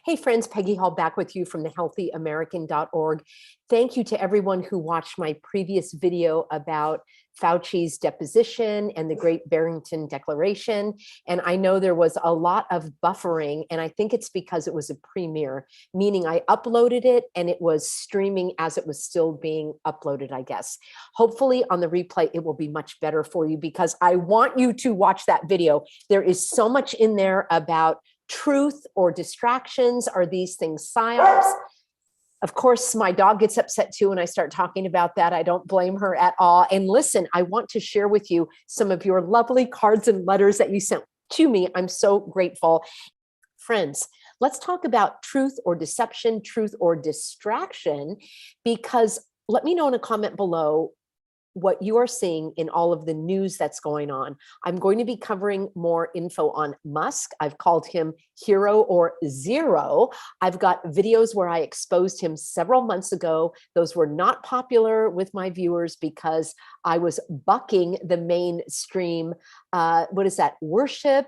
Hey friends, Peggy Hall back with you from thehealthyamerican.org. Thank you to everyone who watched my previous video about Fauci's deposition and the Great Barrington Declaration. And I know there was a lot of buffering, and I think it's because it was a premiere, meaning I uploaded it and it was streaming as it was still being uploaded, I guess. Hopefully on the replay, it will be much better for you because I want you to watch that video. There is so much in there about truth or distractions. Are these things psyops? Of course, my dog gets upset too when I start talking about that. I don't blame her at all. And listen, I want to share with you some of your lovely cards and letters that you sent to me. I'm so grateful. Friends, let's talk about truth or deception, truth or distraction, because let me know in a comment below what you are seeing in all of the news that's going on. I'm going to be covering more info on Musk. I've called him hero or zero. I've got videos where I exposed him several months ago. Those were not popular with my viewers because I was bucking the mainstream, worship.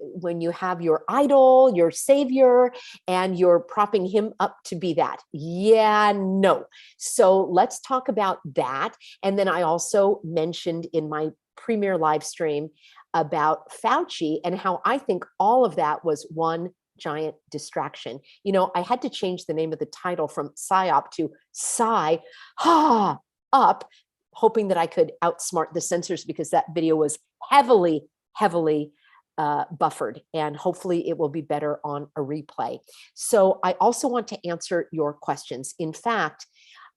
When you have your idol, your savior, and you're propping him up to be that. Yeah, no. So let's talk about that. And then I also mentioned in my premiere live stream about Fauci and how I think all of that was one giant distraction. You know, I had to change the name of the title from PSYOP to Up, hoping that I could outsmart the censors because that video was heavily buffered, and hopefully it will be better on a replay. So I also want to answer your questions. In fact,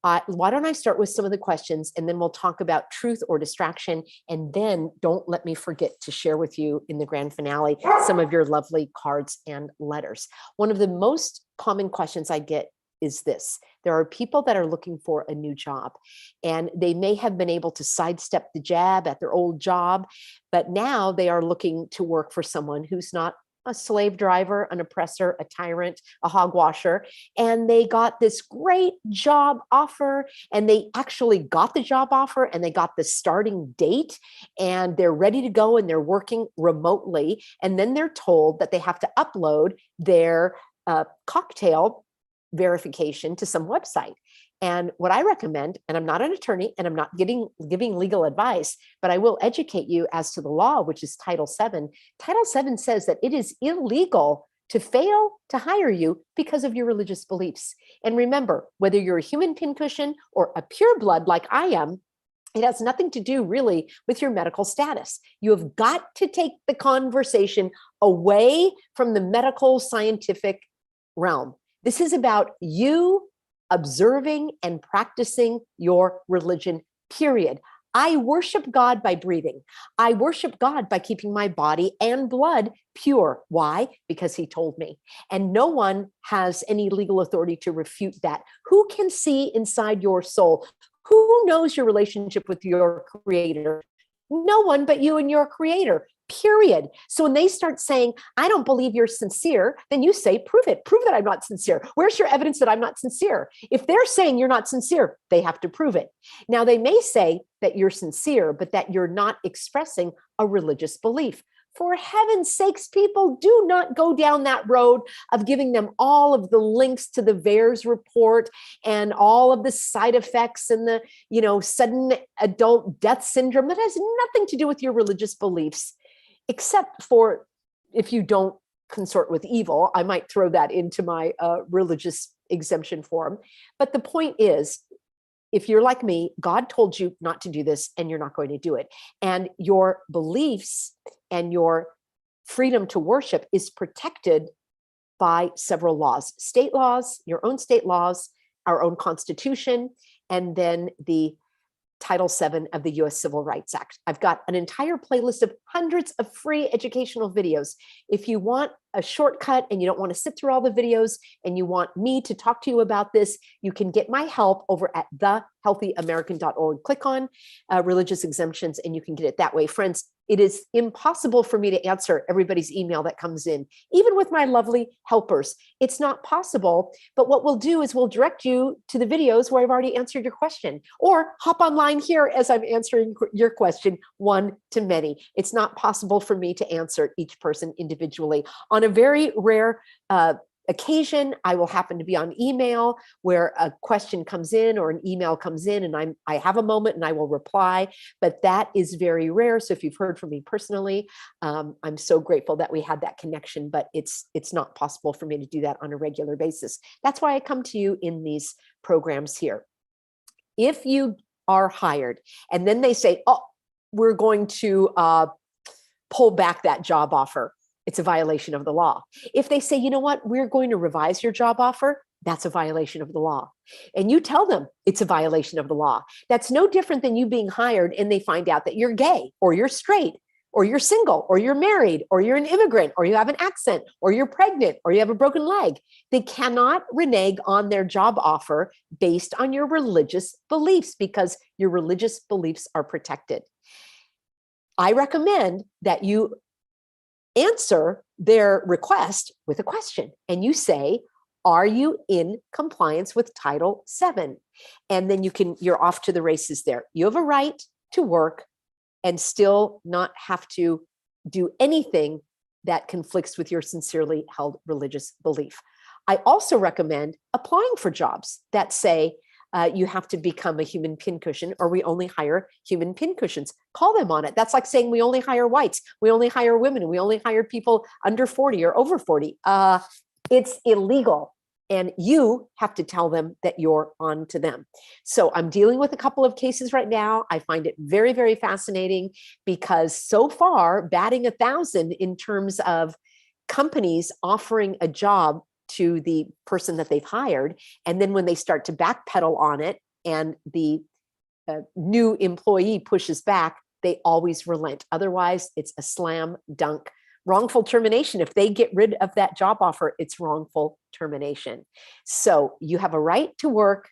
why don't I start with some of the questions and then we'll talk about truth or distraction, and then don't let me forget to share with you in the grand finale some of your lovely cards and letters. One of the most common questions I get is this. There are people that are looking for a new job, and they may have been able to sidestep the jab at their old job, but now they are looking to work for someone who's not a slave driver, an oppressor, a tyrant, a hogwasher, and they got this great job offer, and they actually got the job offer, and they got the starting date, and they're ready to go, and they're working remotely, and then they're told that they have to upload their cocktail verification to some website. And what I recommend, and I'm not an attorney and I'm not giving legal advice, but I will educate you as to the law, which is Title VII. Title VII says that it is illegal to fail to hire you because of your religious beliefs. And remember, whether you're a human pincushion or a pureblood like I am, it has nothing to do really with your medical status. You have got to take the conversation away from the medical scientific realm. This is about you observing and practicing your religion, period. I worship God by breathing. I worship God by keeping my body and blood pure. Why? Because he told me. And no one has any legal authority to refute that. Who can see inside your soul? Who knows your relationship with your creator? No one but you and your creator. Period. So when they start saying, I don't believe you're sincere, then you say, prove it. Prove that I'm not sincere. Where's your evidence that I'm not sincere? If they're saying you're not sincere, they have to prove it. Now, they may say that you're sincere, but that you're not expressing a religious belief. For heaven's sakes, people, do not go down that road of giving them all of the links to the VAERS report and all of the side effects and the, sudden adult death syndrome. That has nothing to do with your religious beliefs. Except for if you don't consort with evil, I might throw that into my religious exemption form. But the point is, if you're like me, God told you not to do this and you're not going to do it. And your beliefs and your freedom to worship is protected by several laws, state laws, your own state laws, our own Constitution, and then the Title VII of the US Civil Rights Act. I've got an entire playlist of hundreds of free educational videos. If you want a shortcut and you don't want to sit through all the videos and you want me to talk to you about this, you can get my help over at thehealthyamerican.org. Click on religious exemptions and you can get it that way. Friends, it is impossible for me to answer everybody's email that comes in, even with my lovely helpers. It's not possible, but what we'll do is we'll direct you to the videos where I've already answered your question, or hop online here as I'm answering your question one to many. It's not not possible for me to answer each person individually. On a very rare occasion, I will happen to be on email where a question comes in or an email comes in, and I have a moment and I will reply, but that is very rare. So if you've heard from me personally, I'm so grateful that we had that connection, but it's not possible for me to do that on a regular basis. That's why I come to you in these programs here. If you are hired and then they say, oh, we're going to pull back that job offer, it's a violation of the law. If they say, you know what, we're going to revise your job offer, that's a violation of the law. And you tell them it's a violation of the law. That's no different than you being hired and they find out that you're gay or you're straight or you're single or you're married or you're an immigrant or you have an accent or you're pregnant or you have a broken leg. They cannot renege on their job offer based on your religious beliefs because your religious beliefs are protected. I recommend that you answer their request with a question. And you say, are you in compliance with Title VII? And then you're off to the races there. You have a right to work and still not have to do anything that conflicts with your sincerely held religious belief. I also recommend applying for jobs that say, you have to become a human pincushion or we only hire human pincushions. Call them on it. That's like saying we only hire whites, we only hire women, we only hire people under 40 or over 40. It's illegal. And you have to tell them that you're on to them. So I'm dealing with a couple of cases right now. I find it very, very fascinating because so far, batting 1,000 in terms of companies offering a job to the person that they've hired. And then when they start to backpedal on it and the new employee pushes back, they always relent. Otherwise, it's a slam dunk. Wrongful termination. If they get rid of that job offer, it's wrongful termination. So you have a right to work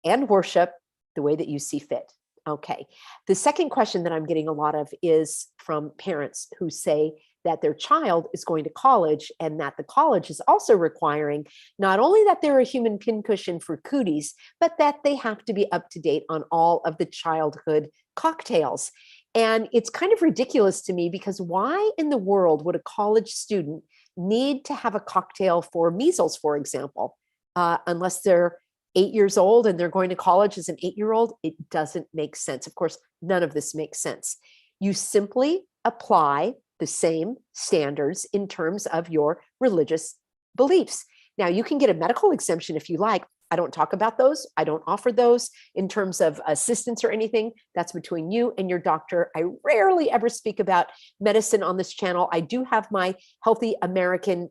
and worship the way that you see fit. Okay. The second question that I'm getting a lot of is from parents who say that their child is going to college and that the college is also requiring not only that they're a human pincushion for cooties, but that they have to be up to date on all of the childhood cocktails. And it's kind of ridiculous to me because why in the world would a college student need to have a cocktail for measles, for example, unless they're 8 years old and they're going to college as an 8-year-old? It doesn't make sense. Of course, none of this makes sense. You simply apply the same standards in terms of your religious beliefs. Now, you can get a medical exemption if you like. I don't talk about those. I don't offer those in terms of assistance or anything. That's between you and your doctor. I rarely ever speak about medicine on this channel. I do have my Healthy American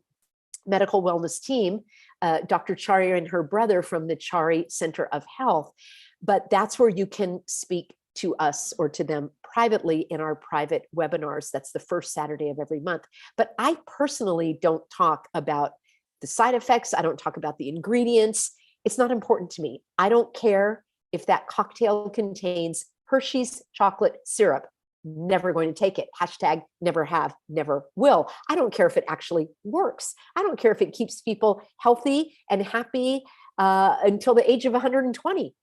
Medical Wellness team, Dr. Chari and her brother from the Chari Center of Health. But that's where you can speak to us or to them privately in our private webinars. That's the first Saturday of every month. But I personally don't talk about the side effects. I don't talk about the ingredients. It's not important to me. I don't care if that cocktail contains Hershey's chocolate syrup. Never going to take it. Hashtag never have, never will. I don't care if it actually works. I don't care if it keeps people healthy and happy until the age of 120.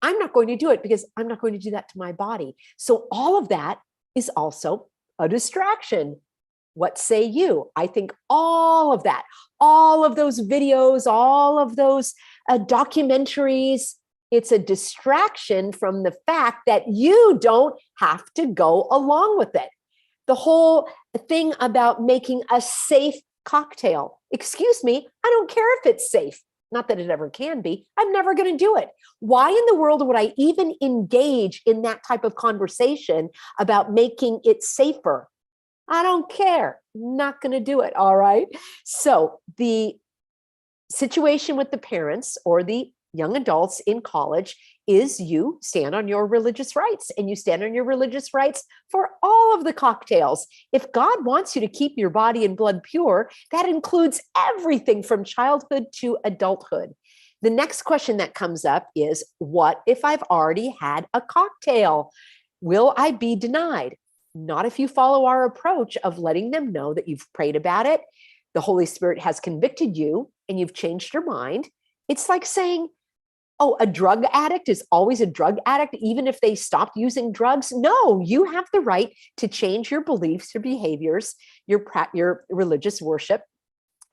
I'm not going to do it because I'm not going to do that to my body. So all of that is also a distraction. What say you? I think all of that, all of those videos, all of those documentaries, it's a distraction from the fact that you don't have to go along with it. The whole thing about making a safe cocktail. Excuse me, I don't care if it's safe. Not that it ever can be. I'm never going to do it. Why in the world would I even engage in that type of conversation about making it safer? I don't care. Not going to do it. All right. So the situation with the parents or the young adults in college is you stand on your religious rights, and you stand on your religious rights for all of the cocktails. If God wants you to keep your body and blood pure, that includes everything from childhood to adulthood. The next question that comes up is, what if I've already had a cocktail? Will I be denied? Not if you follow our approach of letting them know that you've prayed about it, the Holy Spirit has convicted you, and you've changed your mind. It's like saying, oh, a drug addict is always a drug addict, even if they stopped using drugs. No, you have the right to change your beliefs, your behaviors, your religious worship,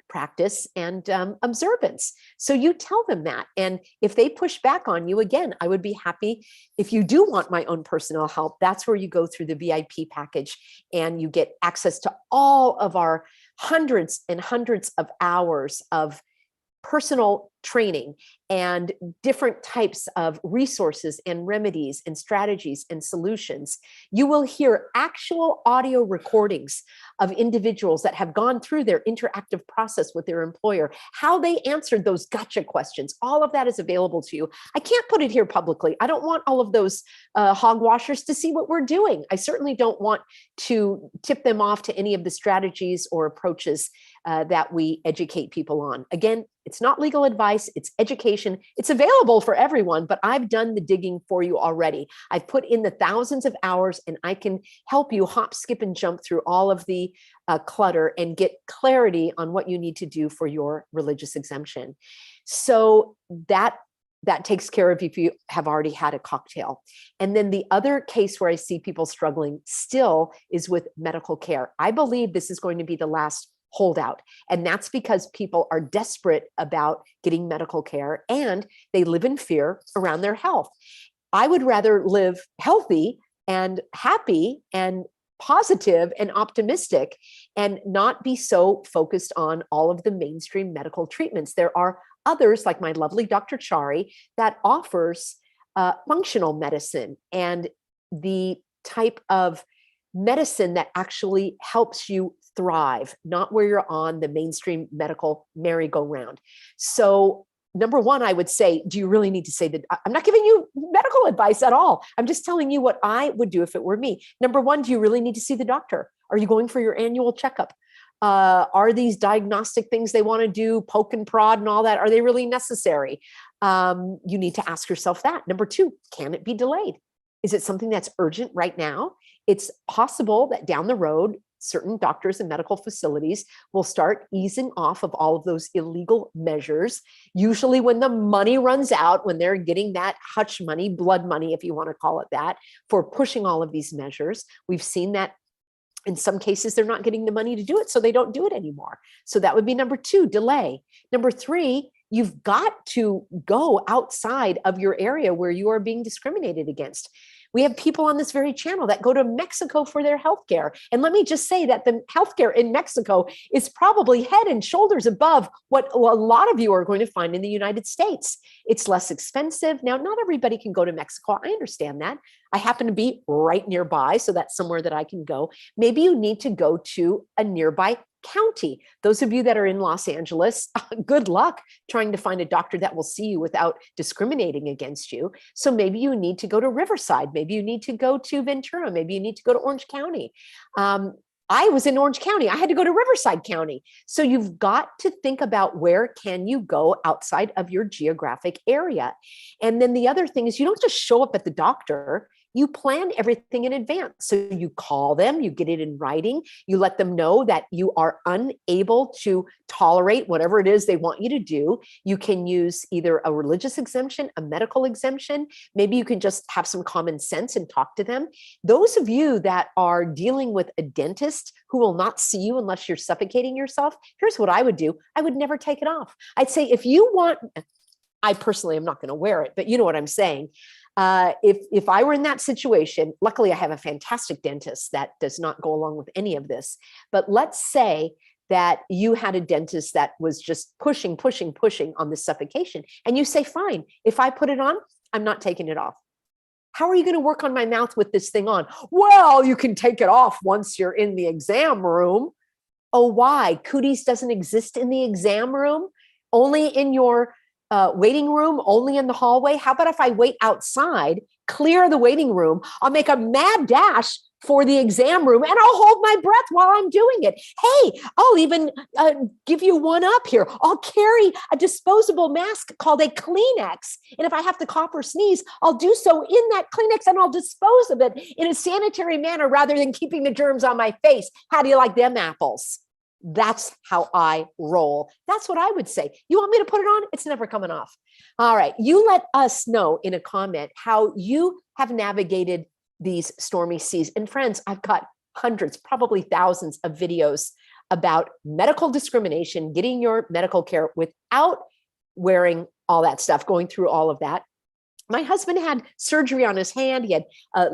practice, and observance. So you tell them that. And if they push back on you, again, I would be happy. If you do want my own personal help, that's where you go through the VIP package and you get access to all of our hundreds and hundreds of hours of personal training and different types of resources and remedies and strategies and solutions. You will hear actual audio recordings of individuals that have gone through their interactive process with their employer, how they answered those gotcha questions. All of that is available to you. I can't put it here publicly. I don't want all of those hogwashers to see what we're doing. I certainly don't want to tip them off to any of the strategies or approaches that we educate people on. Again, it's not legal advice, it's education. It's available for everyone, but I've done the digging for you already. I've put in the thousands of hours and I can help you hop, skip, and jump through all of the clutter and get clarity on what you need to do for your religious exemption. So that takes care of if you have already had a cocktail. And then the other case where I see people struggling still is with medical care. I believe this is going to be the last holdout. And that's because people are desperate about getting medical care and they live in fear around their health. I would rather live healthy and happy and positive and optimistic and not be so focused on all of the mainstream medical treatments. There are others like my lovely Dr. Chari that offers functional medicine and the type of medicine that actually helps you thrive, not where you're on the mainstream medical merry-go-round. So number one, I would say, do you really need to say that? I'm not giving you medical advice at all. I'm just telling you what I would do if it were me. Number one, do you really need to see the doctor? Are you going for your annual checkup? Are these diagnostic things they want to do, poke and prod and all that, are they really necessary? You need to ask yourself that. Number two, can it be delayed? Is it something that's urgent right now? It's possible that down the road, certain doctors and medical facilities will start easing off of all of those illegal measures. Usually when the money runs out, when they're getting that hush money, blood money, if you want to call it that, for pushing all of these measures. We've seen that in some cases, they're not getting the money to do it, so they don't do it anymore. So that would be number two, delay. Number three, you've got to go outside of your area where you are being discriminated against. We have people on this very channel that go to Mexico for their healthcare. And let me just say that the healthcare in Mexico is probably head and shoulders above what a lot of you are going to find in the United States. It's less expensive. Now, not everybody can go to Mexico. I understand that. I happen to be right nearby, so that's somewhere that I can go. Maybe you need to go to a nearby county. Those of you that are in Los Angeles, good luck trying to find a doctor that will see you without discriminating against you. So maybe you need to go to Riverside. Maybe you need to go to Ventura. Maybe you need to go to Orange County. I was in Orange County. I had to go to Riverside County. So you've got to think about where can you go outside of your geographic area. And then the other thing is you don't just show up at the doctor. You plan everything in advance. So you call them, you get it in writing, you let them know that you are unable to tolerate whatever it is they want you to do. You can use either a religious exemption, a medical exemption. Maybe you can just have some common sense and talk to them. Those of you that are dealing with a dentist who will not see you unless you're suffocating yourself, here's what I would do. I would never take it off. I'd say, if you want, I personally am not going to wear it, but you know what I'm saying. If I were in that situation, luckily I have a fantastic dentist that does not go along with any of this. But let's say that you had a dentist that was just pushing on the suffocation. And you say, fine, if I put it on, I'm not taking it off. How are you going to work on my mouth with this thing on? Well, you can take it off once you're in the exam room. Oh, why? Cooties doesn't exist in the exam room, only in your waiting room, only in the hallway. How about if I wait outside, clear the waiting room? I'll make a mad dash for the exam room and I'll hold my breath while I'm doing it. Hey, I'll even give you one up here. I'll carry a disposable mask called a Kleenex. And if I have to cough or sneeze, I'll do so in that Kleenex and I'll dispose of it in a sanitary manner rather than keeping the germs on my face. How do you like them apples? That's how I roll. That's what I would say. You want me to put it on? It's never coming off. All right. You let us know in a comment how you have navigated these stormy seas. And friends, I've got hundreds, probably thousands of videos about medical discrimination, getting your medical care without wearing all that stuff, going through all of that. My husband had surgery on his hand. He had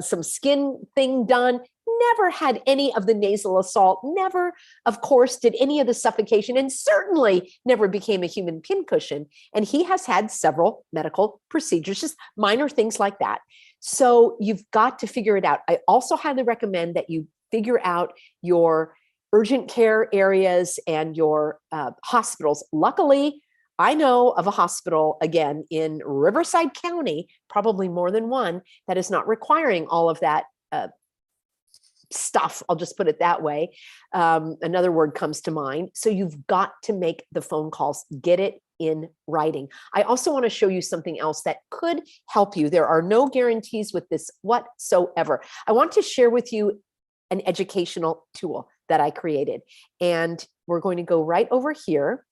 some skin thing done, never had any of the nasal assault, never, of course, did any of the suffocation, and certainly never became a human pincushion. And he has had several medical procedures, just minor things like that. So you've got to figure it out. I also highly recommend that you figure out your urgent care areas and your hospitals. Luckily, I know of a hospital, again, in Riverside County, probably more than one, that is not requiring all of that stuff. I'll just put it that way. Another word comes to mind. So you've got to make the phone calls, get it in writing. I also want to show you something else that could help you. There are no guarantees with this whatsoever. I want to share with you an educational tool that I created. And we're going to go right over here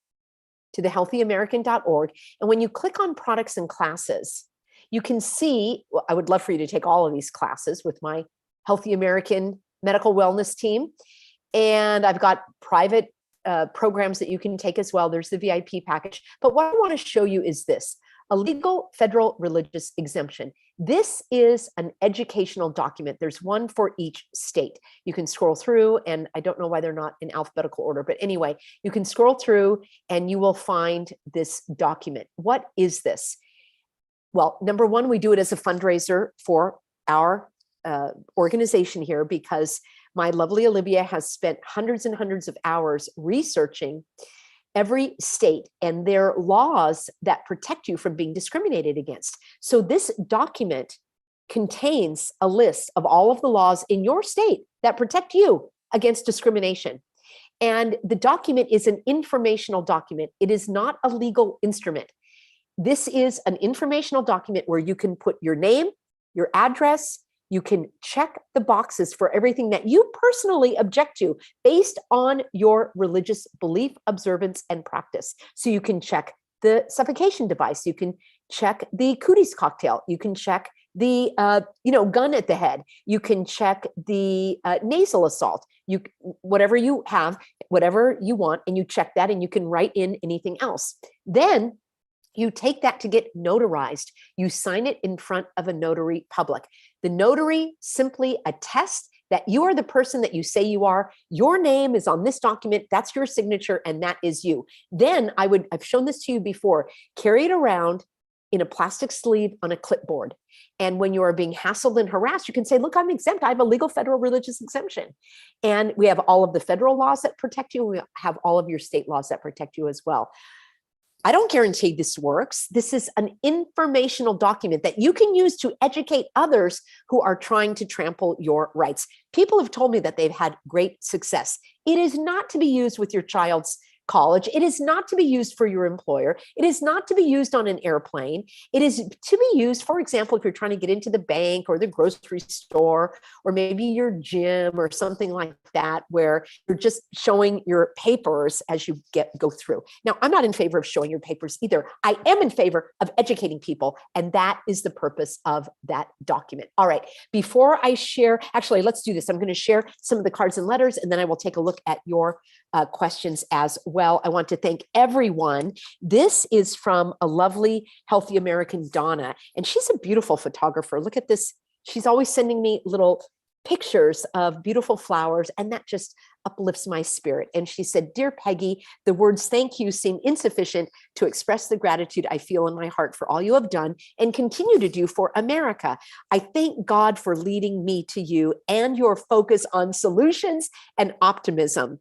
to the healthyamerican.org. And when you click on products and classes, you can see, well, I would love for you to take all of these classes with my Healthy American medical wellness team. And I've got private programs that you can take as well. There's the VIP package. But what I want to show you is this, a legal federal religious exemption. This is an educational document. There's one for each state. You can scroll through, and I don't know why they're not in alphabetical order, but anyway, you can scroll through and you will find this document. What is this? Well, number one, we do it as a fundraiser for our organization here, because my lovely Olivia has spent hundreds and hundreds of hours researching every state and their laws that protect you from being discriminated against. So this document contains a list of all of the laws in your state that protect you against discrimination. And the document is an informational document. It is not a legal instrument. This is an informational document where you can put your name, your address, you can check the boxes for everything that you personally object to based on your religious belief, observance, and practice. So you can check the suffocation device. You can check the cooties cocktail. You can check the gun at the head. You can check the nasal assault. Whatever you have, whatever you want, and you check that, and you can write in anything else. Then you take that to get notarized. You sign it in front of a notary public. The notary simply attests that you are the person that you say you are. Your name is on this document. That's your signature, and that is you. Then I've shown this to you before, carry it around in a plastic sleeve on a clipboard. And when you are being hassled and harassed, you can say, look, I'm exempt. I have a legal federal religious exemption. And we have all of the federal laws that protect you. We have all of your state laws that protect you as well. I don't guarantee this works. This is an informational document that you can use to educate others who are trying to trample your rights. People have told me that they've had great success. It is not to be used with your child's college. It is not to be used for your employer. It is not to be used on an airplane. It is to be used, for example, if you're trying to get into the bank or the grocery store, or maybe your gym or something like that, where you're just showing your papers as you go through. Now, I'm not in favor of showing your papers either. I am in favor of educating people, and that is the purpose of that document. All right, before I share, actually, let's do this. I'm going to share some of the cards and letters, and then I will take a look at your questions as well. I want to thank everyone. This is from a lovely, healthy American, Donna, and she's a beautiful photographer. Look at this. She's always sending me little pictures of beautiful flowers, and that just uplifts my spirit. And she said, "Dear Peggy, the words thank you seem insufficient to express the gratitude I feel in my heart for all you have done and continue to do for America. I thank God for leading me to you and your focus on solutions and optimism."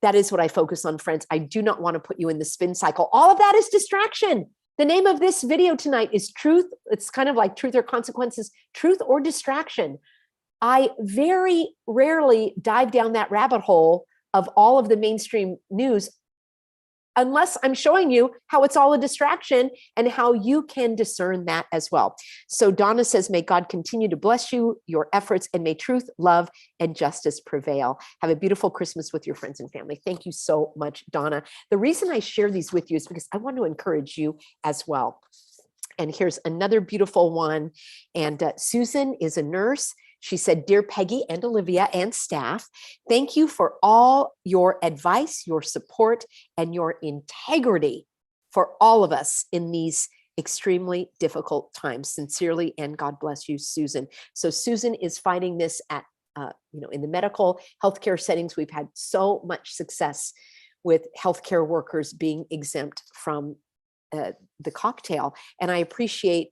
That is what I focus on, friends. I do not want to put you in the spin cycle. All of that is distraction. The name of this video tonight is Truth. It's kind of like Truth or Consequences, Truth or Distraction. I very rarely dive down that rabbit hole of all of the mainstream news. unless I'm showing you how it's all a distraction and how you can discern that as well. So Donna says, may God continue to bless you, your efforts, and may truth, love, and justice prevail. Have a beautiful Christmas with your friends and family. Thank you so much, Donna. The reason I share these with you is because I want to encourage you as well. And here's another beautiful one. And Susan is a nurse. She said, dear Peggy and Olivia and staff, thank you for all your advice, your support, and your integrity for all of us in these extremely difficult times. Sincerely, and God bless you, Susan. So Susan is fighting this at, in the medical healthcare settings. We've had so much success with healthcare workers being exempt from the cocktail. And I appreciate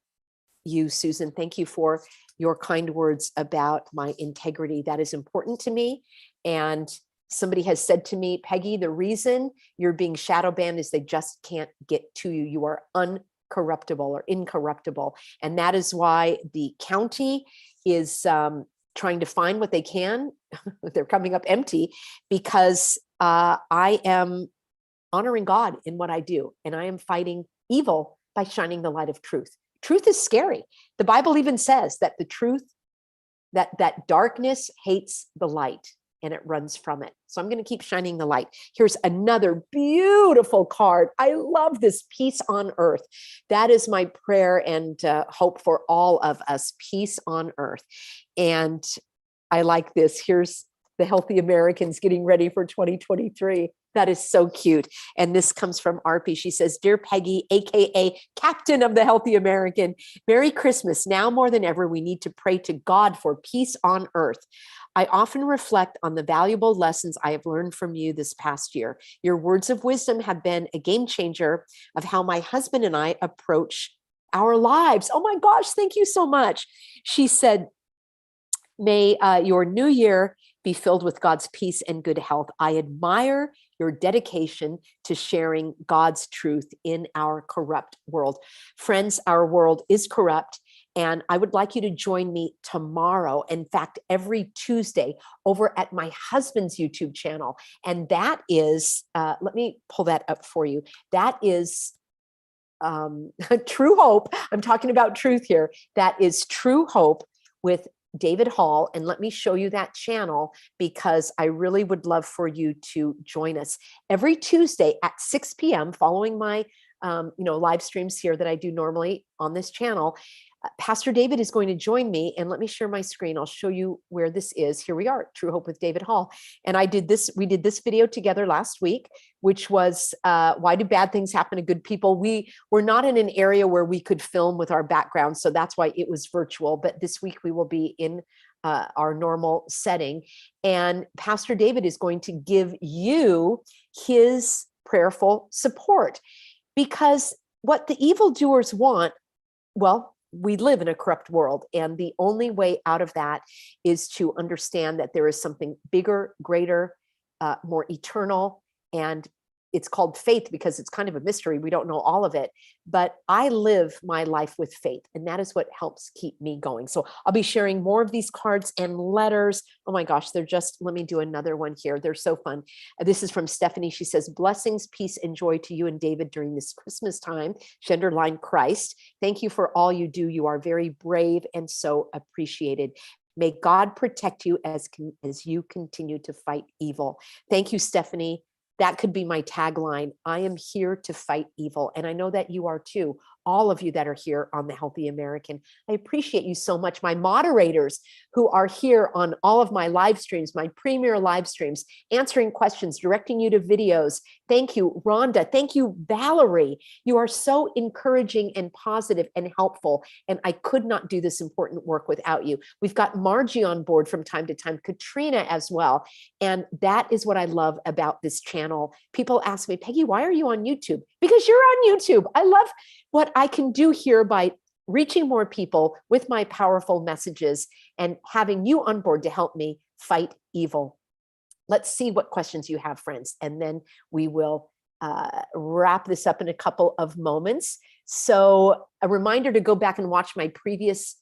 you, Susan. Thank you for your kind words about my integrity. That is important to me. And somebody has said to me, Peggy, the reason you're being shadow banned is they just can't get to you. You are uncorruptible or incorruptible. And that is why the county is trying to find what they can. They're coming up empty because I am honoring God in what I do. And I am fighting evil by shining the light of truth. Truth is scary. The Bible even says that the truth, that darkness hates the light and it runs from it. So I'm going to keep shining the light. Here's another beautiful card. I love this, peace on earth. That is my prayer and hope for all of us, peace on earth. And I like this. Here's the Healthy Americans getting ready for 2023. That is so cute. And this comes from Arpy. She says, dear Peggy, AKA Captain of the Healthy American, Merry Christmas. Now more than ever, we need to pray to God for peace on earth. I often reflect on the valuable lessons I have learned from you this past year. Your words of wisdom have been a game changer of how my husband and I approach our lives. Oh my gosh, thank you so much. She said, may your new year be filled with God's peace and good health. I admire your dedication to sharing God's truth in our corrupt world. Friends, our world is corrupt, and I would like you to join me tomorrow. In fact, every Tuesday over at my husband's YouTube channel. And that is, let me pull that up for you. That is True Hope. I'm talking about truth here. That is True Hope with David Hall. And let me show you that channel because I really would love for you to join us every Tuesday at 6 p.m. following my live streams here that I do normally on this channel. Pastor David is going to join me, and let me share my screen. I'll show you where this is. Here we are, True Hope with David Hall. And we did this video together last week, which was why do bad things happen to good people? We were not in an area where we could film with our background, so that's why it was virtual. But this week we will be in our normal setting. And Pastor David is going to give you his prayerful support, because what the evildoers want, well, we live in a corrupt world, and the only way out of that is to understand that there is something bigger, greater, more eternal, and it's called faith because it's kind of a mystery. We don't know all of it, but I live my life with faith, and that is what helps keep me going. So I'll be sharing more of these cards and letters. Oh my gosh, let me do another one here. They're so fun. This is from Stephanie. She says, blessings, peace, and joy to you and David during this Christmas time. She underlined Christ. Thank you for all you do. You are very brave and so appreciated. May God protect you as you continue to fight evil. Thank you, Stephanie. That could be my tagline. I am here to fight evil. And I know that you are too. All of you that are here on the Healthy American. I appreciate you so much. My moderators who are here on all of my live streams, my premier live streams, answering questions, directing you to videos. Thank you, Rhonda. Thank you, Valerie. You are so encouraging and positive and helpful. And I could not do this important work without you. We've got Margie on board from time to time, Katrina as well. And that is what I love about this channel. People ask me, Peggy, why are you on YouTube? Because you're on YouTube. I love what I can do here by reaching more people with my powerful messages and having you on board to help me fight evil. Let's see what questions you have, friends, and then we will wrap this up in a couple of moments. So a reminder to go back and watch my previous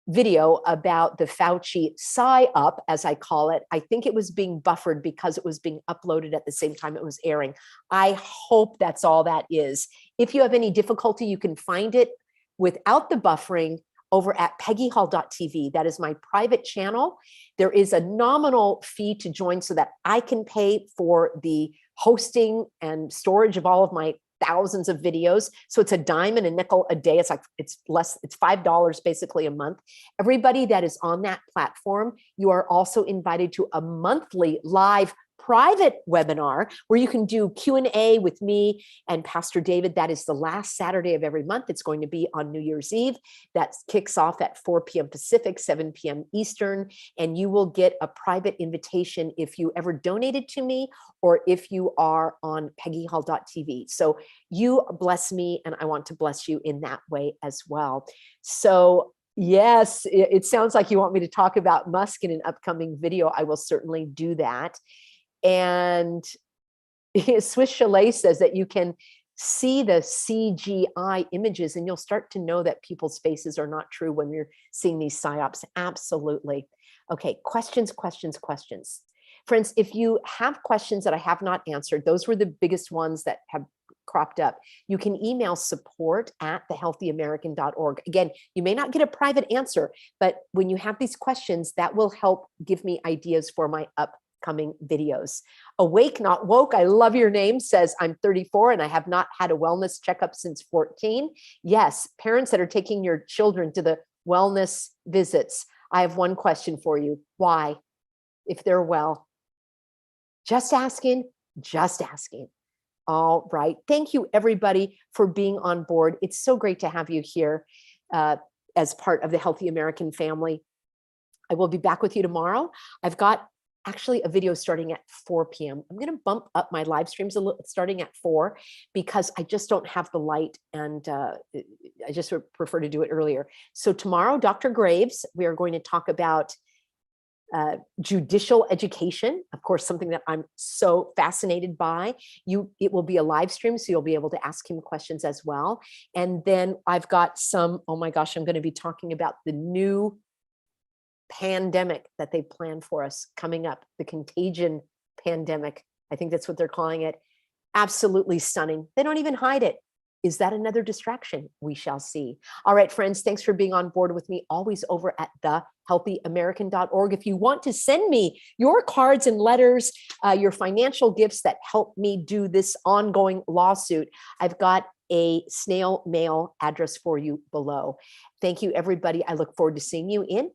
video about the Fauci psy-up, as I call it. I think it was being buffered because it was being uploaded at the same time it was airing. I hope that's all that is. If you have any difficulty, you can find it without the buffering over at peggyhall.tv. That is my private channel. There is a nominal fee to join so that I can pay for the hosting and storage of all of my thousands of videos. So it's a dime and a nickel a day. It's $5 basically a month. Everybody that is on that platform, you are also invited to a monthly live private webinar where you can do Q&A with me and Pastor David. That is the last Saturday of every month. It's going to be on New Year's Eve. That kicks off at 4 p.m. Pacific, 7 p.m. Eastern, and you will get a private invitation if you ever donated to me or if you are on peggyhall.tv. So you bless me, and I want to bless you in that way as well. So yes, it sounds like you want me to talk about Musk in an upcoming video. I will certainly do that. And Swiss Chalet says that you can see the CGI images and you'll start to know that people's faces are not true when you're seeing these psyops. Absolutely. Okay, questions. Friends, if you have questions that I have not answered, those were the biggest ones that have cropped up. You can email support@thehealthyamerican.org. Again, you may not get a private answer, but when you have these questions, that will help give me ideas for my upcoming videos. Awake Not Woke, I love your name, says I'm 34 and I have not had a wellness checkup since 14. Yes, parents that are taking your children to the wellness visits, I have one question for you. Why? If they're well? Just asking. All right. Thank you, everybody, for being on board. It's so great to have you here as part of the Healthy American family. I will be back with you tomorrow. I've got actually a video starting at 4 p.m. I'm going to bump up my live streams a little, starting at 4, because I just don't have the light, and I just would prefer to do it earlier. So tomorrow, Dr. Graves, we are going to talk about judicial education, of course, something that I'm so fascinated by. It will be a live stream, so you'll be able to ask him questions as well. And then I've got some, oh my gosh, I'm going to be talking about the new pandemic that they planned for us coming up, the contagion pandemic. I think that's what they're calling it. Absolutely stunning. They don't even hide it. Is that another distraction? We shall see. All right, friends, thanks for being on board with me, always over at thehealthyamerican.org. If you want to send me your cards and letters, your financial gifts that help me do this ongoing lawsuit, I've got a snail mail address for you below. Thank you, everybody. I look forward to seeing you in